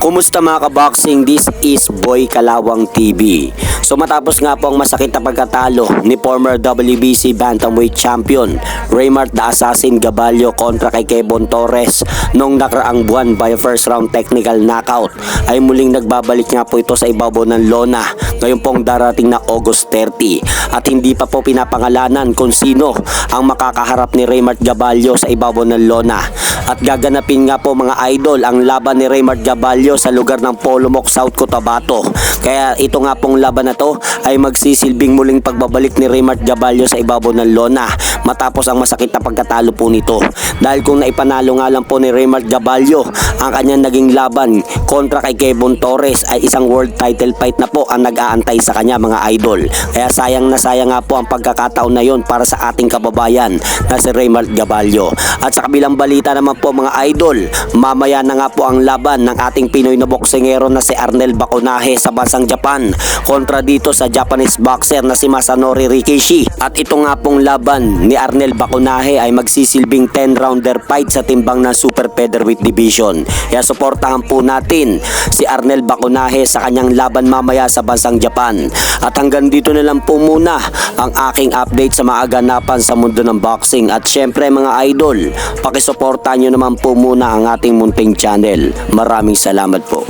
Kumusta mga kaboxing? This is Boy Kalawang TV. So matapos nga po ang masakit na pagkatalo ni former WBC Bantamweight Champion Raymart the Assassin Gaballo kontra kay Kevon Torres noong nakaraang buwan by first round technical knockout, ay muling nagbabalik nga po ito sa ibabaw ng lona ngayon pong darating na August 30, at hindi pa po pinapangalanan kung sino ang makakaharap ni Raymart Gaballo sa ibabaw ng lona. At gaganapin nga po mga idol ang laban ni Raymart Gaballo sa lugar ng Polomok, South Cotabato. Kaya ito nga pong laban na to ay magsisilbing muling pagbabalik ni Raymart Gaballo sa ibabaw ng lona matapos ang masakit na pagkatalo po nito. Dahil kung naipanalo nga lang po ni Raymart Gaballo ang kanyang naging laban kontra kay Kevon Torres, ay isang world title fight na po ang nag-aantay sa kanya mga idol. Kaya sayang na sayang nga po ang pagkakataon na yon para sa ating kababayan na si Raymart Gaballo. At sa kabilang balita naman po mga idol, mamaya na nga po ang laban ng ating Pinoy na boksingero na si Arnel Baconaje sa bansang Japan kontra dito sa Japanese boxer na si Masanori Rikishi. At ito nga pong laban ni Arnel Baconaje ay magsisilbing 10-rounder fight sa timbang ng Super Featherweight Division. Kaya suportahan po natin si Arnel Baconaje sa kanyang laban mamaya sa bansang Japan. At hanggang dito na lang po muna ang aking update sa mga ganapan sa mundo ng boxing. At syempre mga idol, pakisuportahan nyo naman po muna ang ating munting channel. Maraming salamat po.